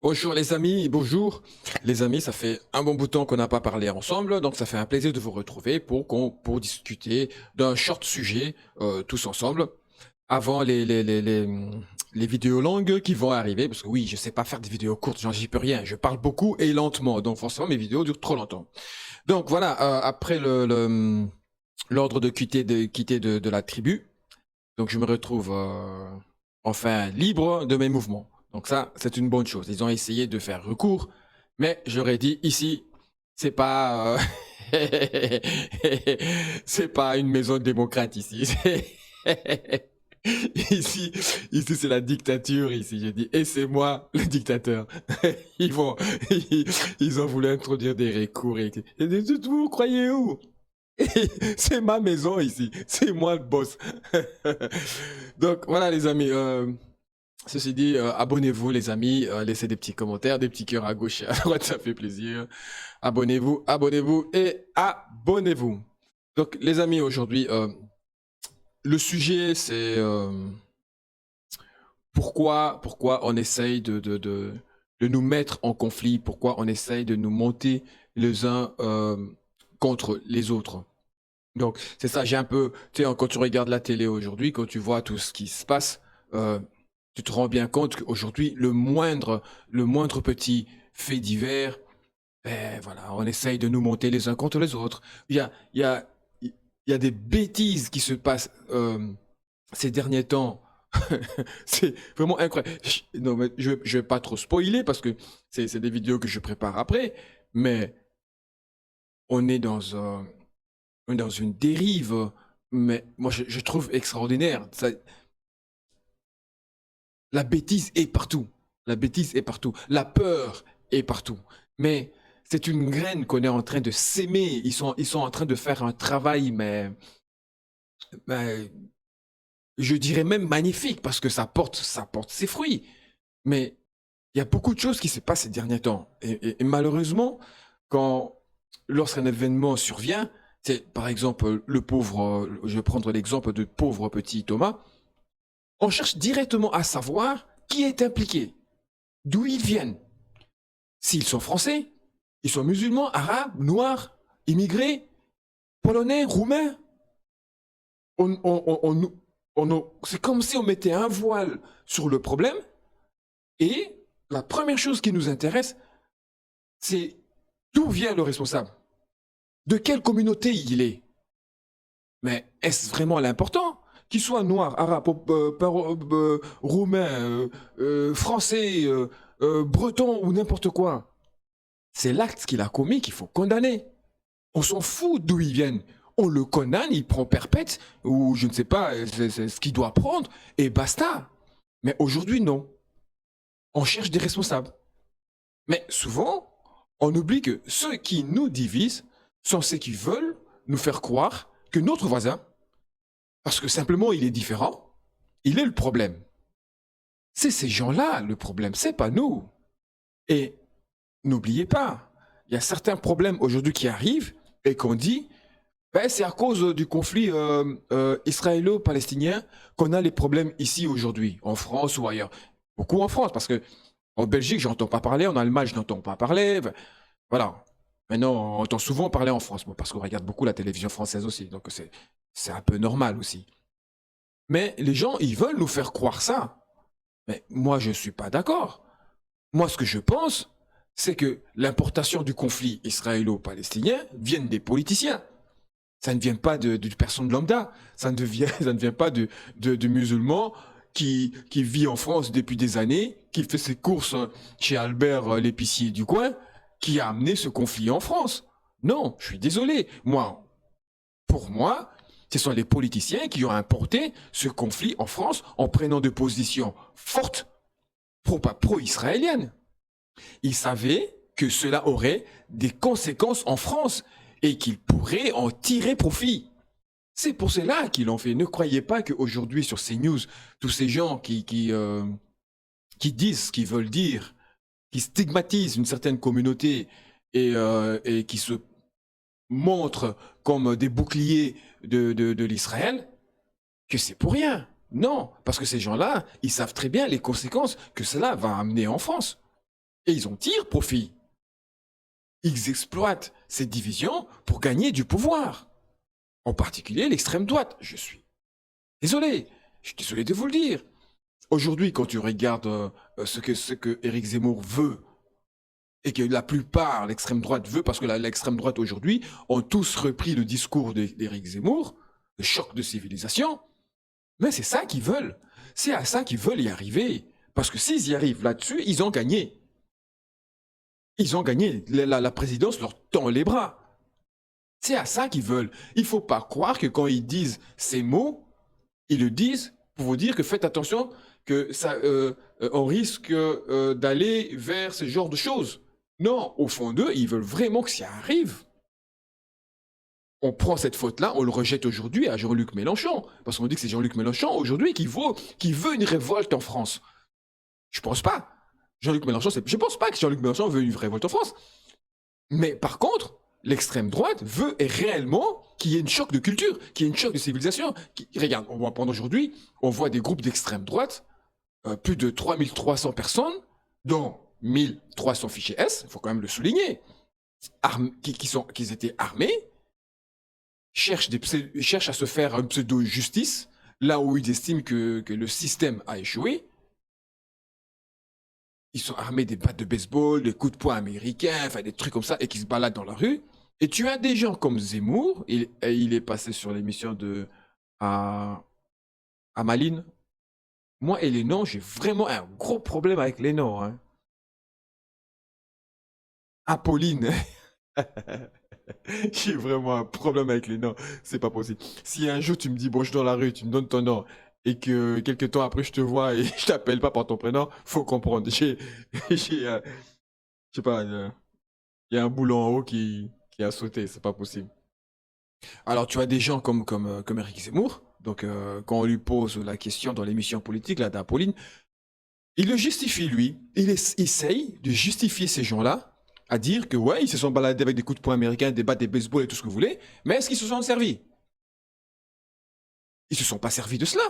Bonjour les amis, bonjour les amis, ça fait un bon bout de temps qu'on n'a pas parlé ensemble, donc ça fait un plaisir de vous retrouver pour discuter d'un short sujet tous ensemble avant les vidéos longues qui vont arriver, parce que oui, je sais pas faire des vidéos courtes, j'y peux rien, je parle beaucoup et lentement, donc forcément mes vidéos durent trop longtemps. Donc voilà, après l'ordre de quitter de la tribu, donc je me retrouve enfin libre de mes mouvements. Donc ça, c'est une bonne chose. Ils ont essayé de faire recours, mais j'aurais dit ici, c'est pas c'est pas une maison démocrate ici. Ici, ici c'est la dictature ici. J'ai dit et c'est moi le dictateur. Ils vont, ils, ils ont voulu introduire des recours et vous croyez où? C'est ma maison ici, c'est moi le boss. Donc voilà les amis, ceci dit, abonnez-vous les amis, laissez des petits commentaires, des petits cœurs à gauche et à droite, ça fait plaisir. Abonnez-vous, abonnez-vous et abonnez-vous. Donc les amis, aujourd'hui, le sujet c'est pourquoi on essaye de nous mettre en conflit, pourquoi on essaye de nous monter les uns contre les autres. Donc, c'est ça, j'ai un peu, tu sais, quand tu regardes la télé aujourd'hui, quand tu vois tout ce qui se passe, euh, tu te rends bien compte qu'aujourd'hui, le moindre petit fait divers, ben voilà, on essaye de nous monter les uns contre les autres. Il y a des bêtises qui se passent ces derniers temps. C'est vraiment incroyable. Non, mais je vais pas trop spoiler parce que c'est des vidéos que je prépare après, mais on est dans une dérive, mais moi je trouve extraordinaire. La bêtise est partout. La bêtise est partout. La peur est partout. Mais c'est une graine qu'on est en train de s'aimer. Ils sont en train de faire un travail, mais je dirais même magnifique parce que ça porte ses fruits. Mais il y a beaucoup de choses qui se passent ces derniers temps. Et malheureusement, lorsqu'un événement survient, c'est par exemple le pauvre, je vais prendre l'exemple de pauvre petit Thomas, on cherche directement à savoir qui est impliqué, d'où ils viennent, s'ils sont français, ils sont musulmans, arabes, noirs, immigrés, polonais, roumains. C'est comme si on mettait un voile sur le problème et la première chose qui nous intéresse, c'est d'où vient le responsable, de quelle communauté il est. Mais est-ce vraiment l'important? Qu'il soit noir, arabe, roumain, français, breton ou n'importe quoi. C'est l'acte qu'il a commis qu'il faut condamner. On s'en fout d'où ils viennent. On le condamne, il prend perpète, ou je ne sais pas, c'est ce qu'il doit prendre, et basta. Mais aujourd'hui, non. On cherche des responsables. Mais souvent, on oublie que ceux qui nous divisent sont ceux qui veulent nous faire croire que notre voisin, parce que simplement il est différent, il est le problème. C'est ces gens-là le problème, c'est pas nous. Et n'oubliez pas, il y a certains problèmes aujourd'hui qui arrivent et qu'on dit, ben, c'est à cause du conflit israélo-palestinien qu'on a les problèmes ici aujourd'hui, en France ou ailleurs. Beaucoup en France, parce que en Belgique, j'entends pas parler, en Allemagne, je n'entends pas parler. Ben, voilà. Maintenant, on entend souvent parler en France, bon, parce qu'on regarde beaucoup la télévision française aussi, donc c'est un peu normal aussi. Mais les gens, ils veulent nous faire croire ça. Mais moi, je ne suis pas d'accord. Moi, ce que je pense, c'est que l'importation du conflit israélo-palestinien vient des politiciens. Ça ne vient pas de personnes lambda. Ça ne vient pas de musulmans qui vit en France depuis des années, qui fait ses courses chez Albert, l'épicier du coin, qui a amené ce conflit en France. Non, je suis désolé. Pour moi, ce sont les politiciens qui ont importé ce conflit en France en prenant des positions fortes pro-israéliennes. Ils savaient que cela aurait des conséquences en France et qu'ils pourraient en tirer profit. C'est pour cela qu'ils l'ont fait. Ne croyez pas qu'aujourd'hui sur CNews, tous ces gens qui disent ce qu'ils veulent dire, qui stigmatisent une certaine communauté et qui se montrent comme des boucliers de l'Israël, que c'est pour rien. Non, parce que ces gens-là, ils savent très bien les conséquences que cela va amener en France. Et ils en tirent profit. Ils exploitent ces divisions pour gagner du pouvoir. En particulier l'extrême droite. Je suis désolé de vous le dire. Aujourd'hui, quand tu regardes ce que Éric Zemmour veut, et que la plupart, l'extrême droite veut, parce que l'extrême droite aujourd'hui ont tous repris le discours d'Éric Zemmour, le choc de civilisation, mais c'est ça qu'ils veulent. C'est à ça qu'ils veulent y arriver. Parce que s'ils y arrivent là-dessus, ils ont gagné. Ils ont gagné. La présidence leur tend les bras. C'est à ça qu'ils veulent. Il ne faut pas croire que quand ils disent ces mots, ils le disent pour vous dire que faites attention, que ça, on risque d'aller vers ce genre de choses. Non, au fond d'eux, ils veulent vraiment que ça arrive. On prend cette faute-là, on le rejette aujourd'hui à Jean-Luc Mélenchon. Parce qu'on dit que c'est Jean-Luc Mélenchon aujourd'hui qui veut une révolte en France. Je pense pas. Jean-Luc Mélenchon, je pense pas que Jean-Luc Mélenchon veut une révolte en France. Mais par contre, l'extrême droite veut réellement qu'il y ait une choc de culture, qu'il y ait une choc de civilisation. Regarde, on voit pendant aujourd'hui, on voit des groupes d'extrême droite, plus de 3300 personnes, dont 1300 fichiers S, il faut quand même le souligner, qui étaient armés, cherchent à se faire une pseudo-justice, là où ils estiment que le système a échoué. Ils sont armés des battes de baseball, des coups de poing américains, enfin des trucs comme ça, et qui se baladent dans la rue. Et tu as des gens comme Zemmour, il est passé sur l'émission de à Malines. Moi et les noms, j'ai vraiment un gros problème avec les noms. Hein. Apolline. J'ai vraiment un problème avec les noms. C'est pas possible. Si un jour tu me dis bonjour dans la rue, tu me donnes ton nom, et que quelques temps après je te vois et je t'appelle pas par ton prénom, faut comprendre. Je sais pas, il y a un boulot en haut qui a sauté, c'est pas possible. Alors tu as des gens comme Eric Zemmour, donc quand on lui pose la question dans l'émission politique là d'Apolline, il le justifie lui, essaye de justifier ces gens-là à dire que ouais, ils se sont baladés avec des coups de poing américains, des battes, des baseball et tout ce que vous voulez, mais est-ce qu'ils se sont servis? Ils se sont pas servis de cela.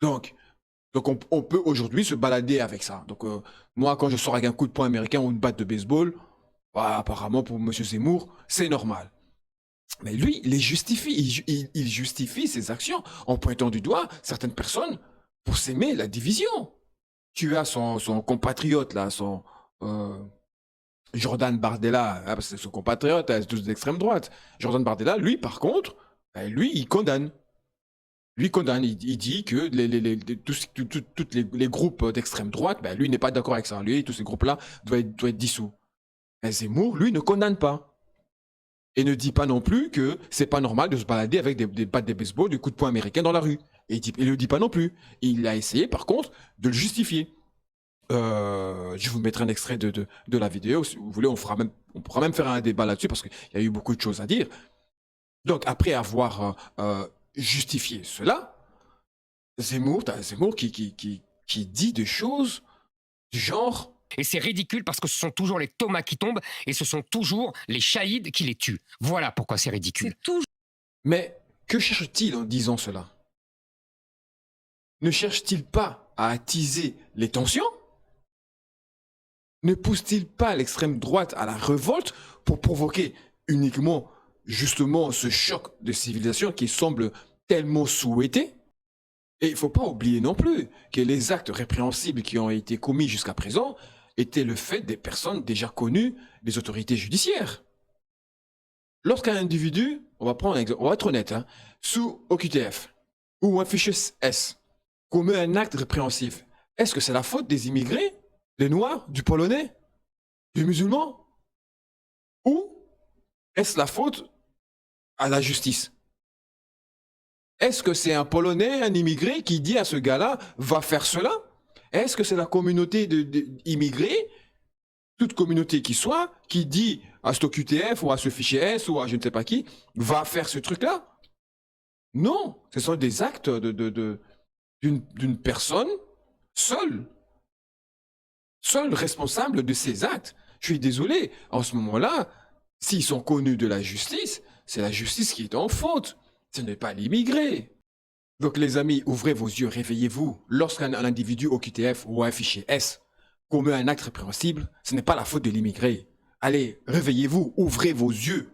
Donc, on peut aujourd'hui se balader avec ça. Donc moi, quand je sors avec un coup de poing américain ou une batte de baseball, bah, apparemment pour M. Zemmour, c'est normal. Mais lui, il les justifie. Il justifie ses actions en pointant du doigt certaines personnes pour s'aimer la division. Tu as son compatriote, là, euh, Jordan Bardella, hein, parce que c'est son compatriote, hein, c'est tous d'extrême droite. Jordan Bardella, lui, par contre, ben, lui, il condamne. Lui condamne, il dit que tous les groupes d'extrême droite, ben, lui n'est pas d'accord avec ça. Lui, tous ces groupes-là doivent être dissous. Mais Zemmour, lui, ne condamne pas. Et ne dit pas non plus que c'est pas normal de se balader avec des battes de baseball, des coups de poing américains dans la rue. Et il le dit pas non plus. Il a essayé, par contre, de le justifier. Je vous mettrai un extrait de la vidéo. Si vous voulez, on pourra même faire un débat là-dessus parce qu'il y a eu beaucoup de choses à dire. Donc, après avoir justifié cela, t'as Zemmour qui dit des choses du genre. Et c'est ridicule parce que ce sont toujours les Thomas qui tombent et ce sont toujours les Chahides qui les tuent. Voilà pourquoi c'est ridicule. Mais que cherche-t-il en disant cela? Ne cherche-t-il pas à attiser les tensions? Ne pousse-t-il pas l'extrême droite à la révolte pour provoquer uniquement, justement, ce choc de civilisation qui semble tellement souhaité? Et il ne faut pas oublier non plus que les actes répréhensibles qui ont été commis jusqu'à présent étaient le fait des personnes déjà connues des autorités judiciaires. Lorsqu'un individu, on va prendre un exemple, on va être honnête, hein, sous OQTF ou un fichier S commet un acte répréhensif, est-ce que c'est la faute des immigrés, des Noirs, du Polonais, du musulman? Ou est-ce la faute à la justice? Est-ce que c'est un Polonais, un immigré qui dit à ce gars-là, va faire cela? Est-ce que c'est la communauté d'immigrés, toute communauté qui soit, qui dit à ce QTF ou à ce fichier S ou à je ne sais pas qui, va faire ce truc-là? Non, ce sont des actes d'une personne seule responsable de ces actes. Je suis désolé, en ce moment-là, s'ils sont connus de la justice, c'est la justice qui est en faute. Ce n'est pas l'immigré. Donc les amis, ouvrez vos yeux, réveillez-vous. Lorsqu'un individu au QTF ou un fichier S commet un acte répréhensible, ce n'est pas la faute de l'immigré. Allez, réveillez-vous, ouvrez vos yeux.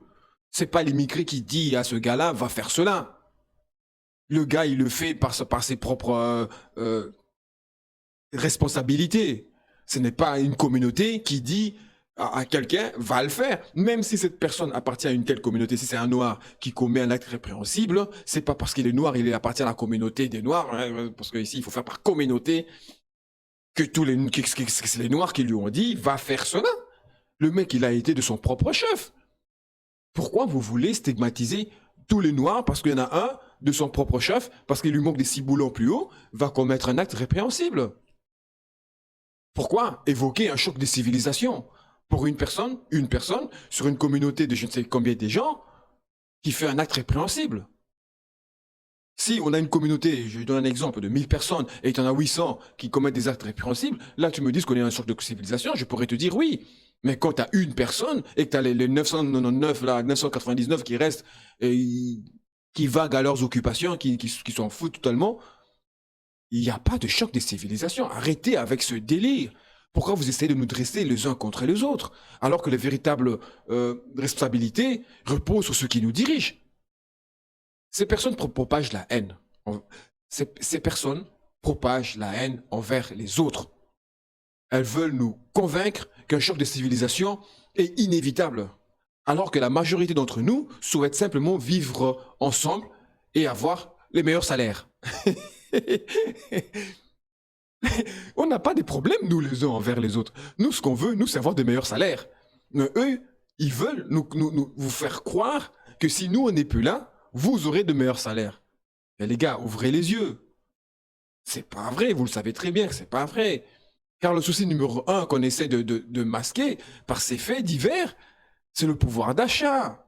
C'est pas l'immigré qui dit à ce gars-là, va faire cela. Le gars, il le fait par ses propres responsabilités. Ce n'est pas une communauté qui dit à quelqu'un, va le faire. Même si cette personne appartient à une telle communauté, si c'est un noir qui commet un acte répréhensible, c'est pas parce qu'il est noir, il appartient à la communauté des noirs, hein, parce qu'ici, il faut faire par communauté, que c'est les noirs qui lui ont dit, va faire cela. Le mec, il a été de son propre chef. Pourquoi vous voulez stigmatiser tous les noirs parce qu'il y en a un de son propre chef, parce qu'il lui manque des ciboulons plus haut, va commettre un acte répréhensible? Pourquoi évoquer un choc des civilisations pour une personne, sur une communauté de je ne sais combien de gens, qui fait un acte répréhensible? Si on a une communauté, je donne un exemple, de 1000 personnes, et tu en as 800 qui commettent des actes répréhensibles, là tu me dis qu'on est un choc de civilisation, je pourrais te dire oui. Mais quand tu as une personne, et que tu as les 999, là, 999 qui restent, et qui vaguent à leurs occupations, qui s'en foutent totalement, il n'y a pas de choc des civilisations. Arrêtez avec ce délire. Pourquoi vous essayez de nous dresser les uns contre les autres, alors que les véritables responsabilités reposent sur ceux qui nous dirigent? Ces personnes propagent la haine. Ces personnes propagent la haine envers les autres. Elles veulent nous convaincre qu'un choc de civilisation est inévitable, alors que la majorité d'entre nous souhaitent simplement vivre ensemble et avoir les meilleurs salaires. On n'a pas de problèmes, nous, les uns envers les autres. Nous, ce qu'on veut, nous, c'est avoir des meilleurs salaires. Mais eux, ils veulent vous faire croire que si nous, on n'est plus là, vous aurez de meilleurs salaires. Mais les gars, ouvrez les yeux. C'est pas vrai, vous le savez très bien que c'est pas vrai. Car le souci numéro un qu'on essaie de masquer par ces faits divers, c'est le pouvoir d'achat.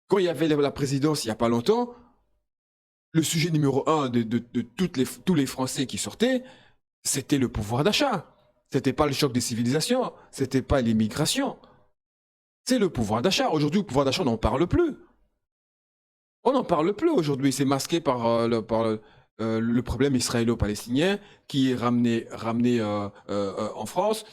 Quand il y avait la présidence il n'y a pas longtemps, le sujet numéro un de tous les Français qui sortaient, c'était le pouvoir d'achat. C'était pas le choc des civilisations, c'était pas l'immigration. C'est le pouvoir d'achat. Aujourd'hui, le pouvoir d'achat, on n'en parle plus. On n'en parle plus aujourd'hui. C'est masqué par le problème israélo-palestinien qui est ramené en France.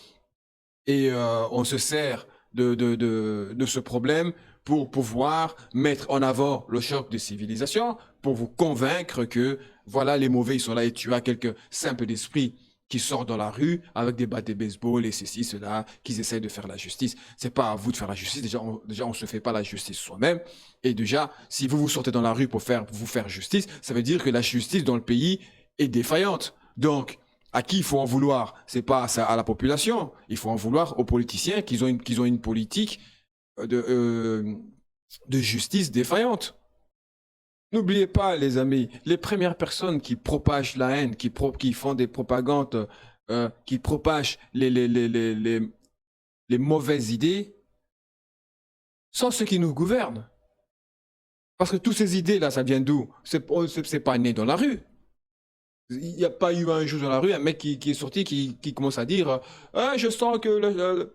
Et on se sert de ce problème pour pouvoir mettre en avant le choc des civilisations, pour vous convaincre que voilà, les mauvais, ils sont là, et tu as quelques simples d'esprit qui sortent dans la rue avec des battes de baseball et ceci, cela, qu'ils essayent de faire la justice. C'est pas à vous de faire la justice. Déjà, on se fait pas la justice soi-même. Et déjà, si vous sortez dans la rue pour vous faire justice, ça veut dire que la justice dans le pays est défaillante. Donc, à qui il faut en vouloir? C'est pas à la population. Il faut en vouloir aux politiciens qui ont une politique de justice défaillante. N'oubliez pas, les amis, les premières personnes qui propagent la haine, qui font des propagandes, qui propagent les mauvaises idées, sont ceux qui nous gouvernent. Parce que toutes ces idées-là, ça vient d'où? C'est pas né dans la rue. Il n'y a pas eu un jour dans la rue un mec qui est sorti, qui commence à dire ah, je sens que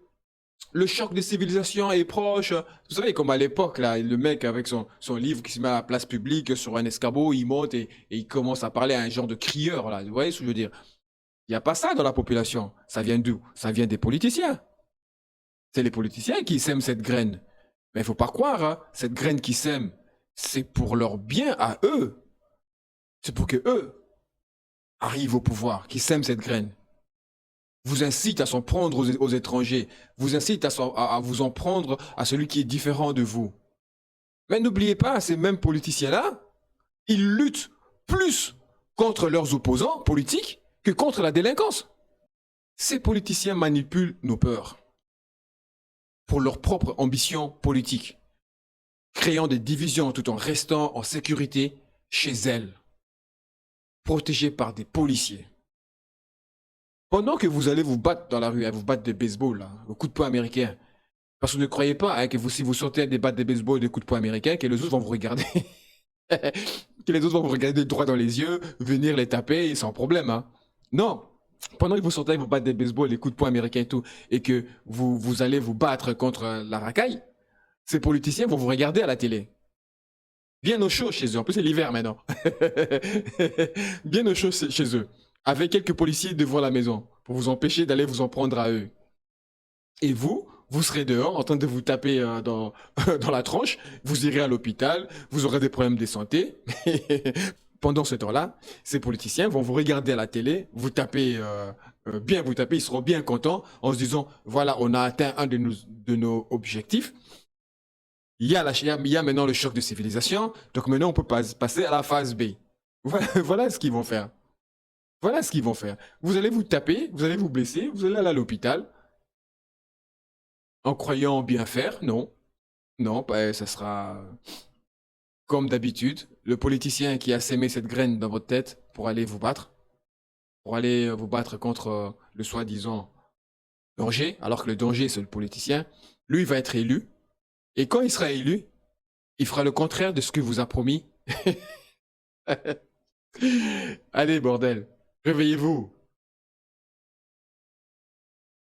le choc des civilisations est proche. Vous savez, comme à l'époque, là, le mec avec son livre qui se met à la place publique sur un escabeau, il monte et il commence à parler à un genre de crieur, là. Vous voyez ce que je veux dire? Il n'y a pas ça dans la population. Ça vient d'où? Ça vient des politiciens. C'est les politiciens qui sèment cette graine. Mais il ne faut pas croire, hein, cette graine qu'ils sèment, c'est pour leur bien à eux. C'est pour que eux arrivent au pouvoir, qu'ils sèment cette graine. Vous incite à s'en prendre aux étrangers, vous incite à vous en prendre à celui qui est différent de vous. Mais n'oubliez pas, ces mêmes politiciens-là, ils luttent plus contre leurs opposants politiques que contre la délinquance. Ces politiciens manipulent nos peurs pour leur propre ambition politique, créant des divisions tout en restant en sécurité chez elles, protégées par des policiers. Pendant que vous allez vous battre dans la rue, vous battre de baseball, là, au coup de poing américain, parce que ne croyez pas hein, que si vous sortez des battes de baseball et des coups de poing américains, que les autres vont vous regarder, que les autres vont vous regarder droit dans les yeux, venir les taper sans problème. Hein. Non, pendant que vous sortez vos battes de baseball, les coups de poing américains et tout, et que vous allez vous battre contre la racaille, ces politiciens vont vous regarder à la télé. Bien au chaud chez eux. En plus, c'est l'hiver maintenant. Bien au chaud chez eux. Avec quelques policiers devant la maison pour vous empêcher d'aller vous en prendre à eux. Et vous serez dehors en train de vous taper dans, dans la tronche, vous irez à l'hôpital, vous aurez des problèmes de santé. Pendant ce temps-là, ces politiciens vont vous regarder à la télé, vous taper, bien vous taper, ils seront bien contents en se disant, voilà, on a atteint un de nos objectifs. Il y a maintenant le choc de civilisation, donc maintenant on peut passer à la phase B. Voilà, voilà ce qu'ils vont faire. Voilà ce qu'ils vont faire. Vous allez vous taper, vous allez vous blesser, vous allez aller à l'hôpital en croyant bien faire. Non, non, bah, ça sera comme d'habitude. Le politicien qui a sémé cette graine dans votre tête pour aller vous battre, pour aller vous battre contre le soi-disant danger, alors que le danger c'est le politicien, lui il va être élu. Et quand il sera élu, il fera le contraire de ce que vous a promis. Allez, bordel, réveillez-vous.